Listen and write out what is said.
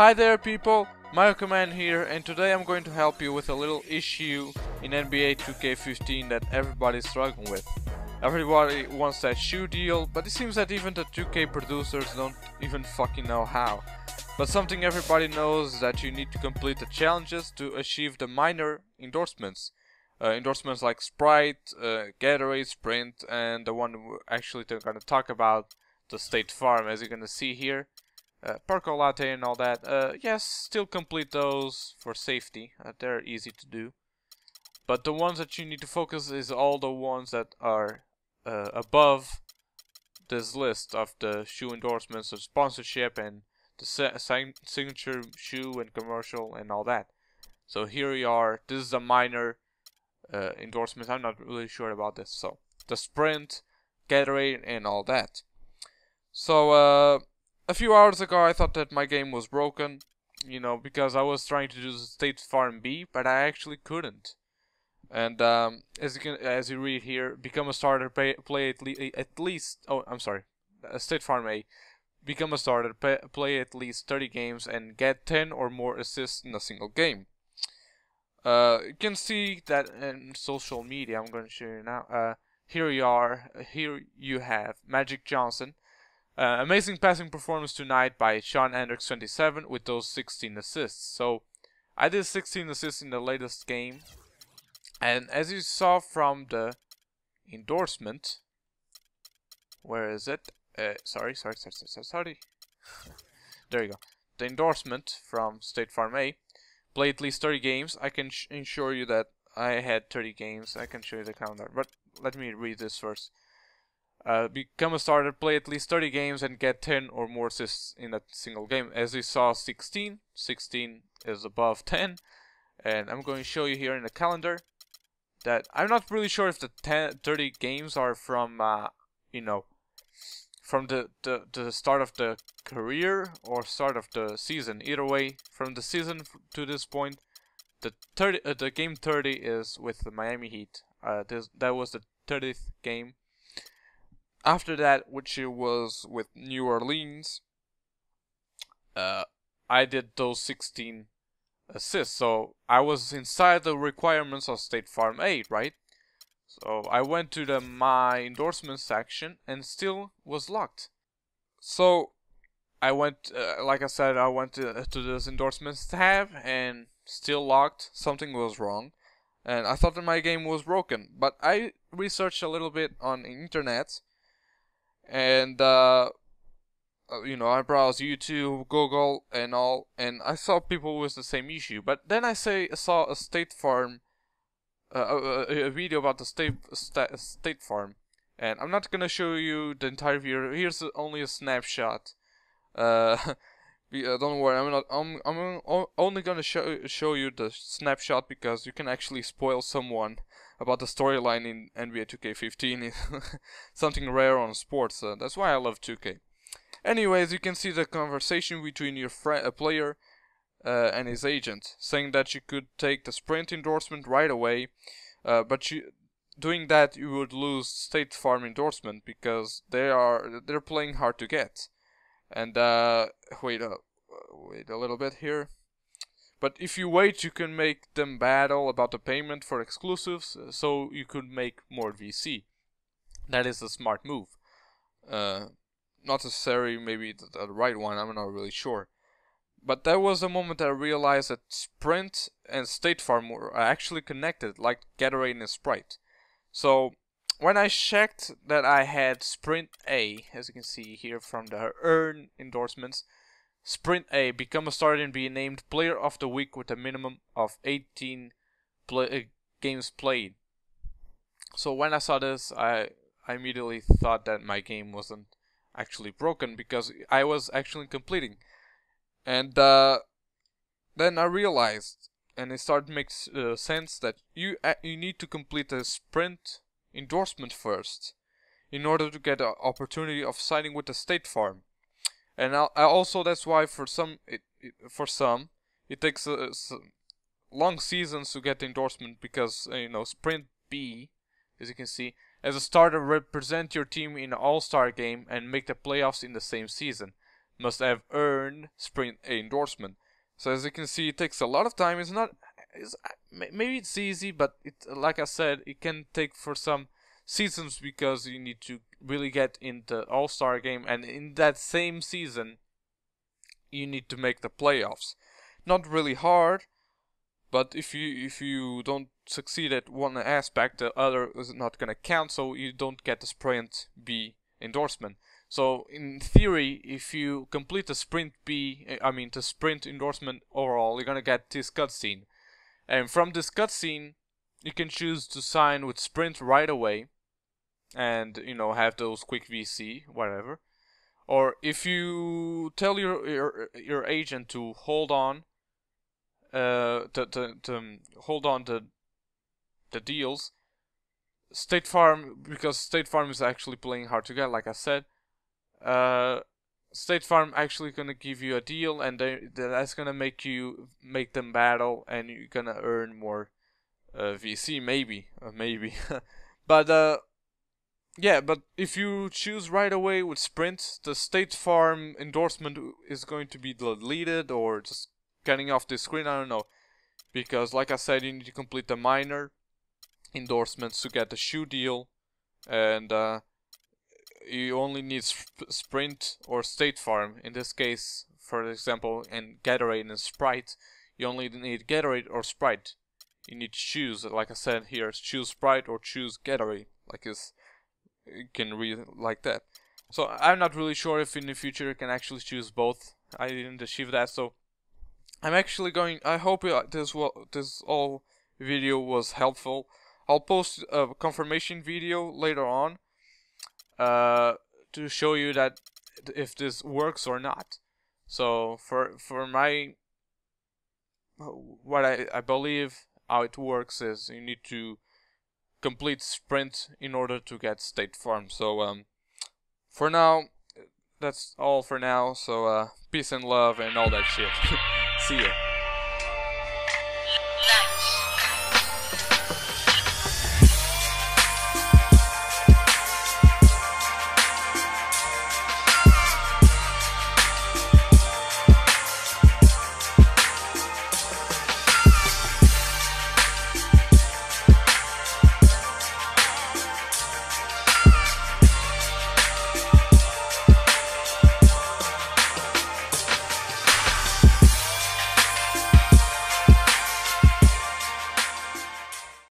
Hi there people, Mario Command here, and today I'm going to help you with a little issue in NBA 2K15 that everybody's struggling with. Everybody wants that shoe deal, but it seems that even the 2K producers don't even fucking know how. But something everybody knows is that you need to complete the challenges to achieve the minor endorsements. Endorsements like Sprite, Gatorade, Sprint, and the one we're actually going to talk about, the Statefarm, as you're going to see here. Perco Latte and all that. Yes, still complete those for safety. They're easy to do. But the ones that you need to focus is all the ones that are above this list of the shoe endorsements, the sponsorship, and the signature shoe and commercial and all that. So here we are. This is a minor endorsement. I'm not really sure about this. So the Sprint, Gatorade, and all that. So a few hours ago I thought that my game was broken, you know, because I was trying to do the Statefarm B, but I actually couldn't. And as you read here, become a starter, play at least. Oh, I'm sorry, Statefarm A. Become a starter, play at least 30 games, and get 10 or more assists in a single game. You can see that in social media. I'm going to show you now. Here you are. Here you have Magic Johnson. Amazing passing performance tonight by Sean Hendricks 27 with those 16 assists. So I did 16 assists in the latest game, and as you saw from the endorsement, where is it? Sorry. There you go. The endorsement from Statefarm A. Play at least 30 games. I can ensure you that I had 30 games. I can show you the calendar, but let me read this first. Become a starter, play at least 30 games, and get 10 or more assists in a single game. As you saw, 16 is above 10, and I'm going to show you here in the calendar that I'm not really sure if the 30 games are from, you know, from the start of the career or start of the season. Either way, from the season to this point, the game 30 is with the Miami Heat. That was the 30th game. After that, which it was with New Orleans, I did those 16 assists. So I was inside the requirements of Statefarm 8, right? So I went to my endorsement section and still was locked. So I went, like I said, I went to this endorsements tab and still locked. Something was wrong. And I thought that my game was broken. But I researched a little bit on the internet. And you know, I browsed YouTube, Google, and all, and I saw people with the same issue. But then I saw a Statefarm, a video about the Statefarm, and I'm not gonna show you the entire video. Here's only a snapshot. Don't worry, I'm only gonna show you the snapshot because you can actually spoil someone about the storyline in NBA 2K15. Something rare on sports. That's why I love 2K. Anyways, you can see the conversation between your player and his agent, saying that you could take the Sprint endorsement right away, but doing that you would lose Statefarm endorsement because they're playing hard to get. And wait a little bit here. But if you wait, you can make them battle about the payment for exclusives, so you could make more VC. That is a smart move. Not necessarily maybe the right one, I'm not really sure. But that was a moment that I realized that Sprint and Statefarm were actually connected, like Gatorade and Sprite. So when I checked that I had Sprint A, as you can see here from the earn endorsements, Sprint A, become a starter and be named Player of the Week with a minimum of 18 games played. So when I saw this, I immediately thought that my game wasn't actually broken because I was actually completing. And then I realized, and it started to make sense, that you need to complete the Sprint endorsement first in order to get an opportunity of signing with the Statefarm. And also that's why for some it takes long seasons to get the endorsement because you know, Sprint B, as you can see, as a starter represent your team in an all-star game and make the playoffs in the same season. must have earned sprint endorsement. So as you can see, it takes a lot of time. Maybe it's easy, but like I said, it can take for some seasons because you need to really get in the All-Star game, and in that same season you need to make the playoffs. Not really hard, but if you don't succeed at one aspect, the other is not gonna count, so you don't get the sprint B endorsement. So in theory, if you complete the sprint the sprint endorsement overall, you're gonna get this cutscene. And from this cutscene, you can choose to sign with sprint right away, and have those quick VC, whatever. Or if you tell your agent to hold on, to hold on to the deals, State Farm, because State Farm is actually playing hard to get, like I said, State Farm actually gonna give you a deal, and that's gonna make them battle, and you're gonna earn more VC, maybe, but yeah, but if you choose right away with sprint, the State Farm endorsement is going to be deleted or just getting off the screen, I don't know, because like I said, you need to complete the minor endorsements to get the shoe deal, and you only need sprint or State Farm. In this case, for example, in Gatorade and Sprite, you only need Gatorade or Sprite. You need to choose, like I said here, choose Sprite or choose Gatorade, like this. You can read it like that. So I'm not really sure if in the future you can actually choose both. I didn't achieve that, so I'm actually going. I hope this all video was helpful. I'll post a confirmation video later on to show you that if this works or not. So for my what I believe how it works is you need to complete sprint in order to get State Farm. So for now, that's all for now. So peace and love and all that shit. See ya.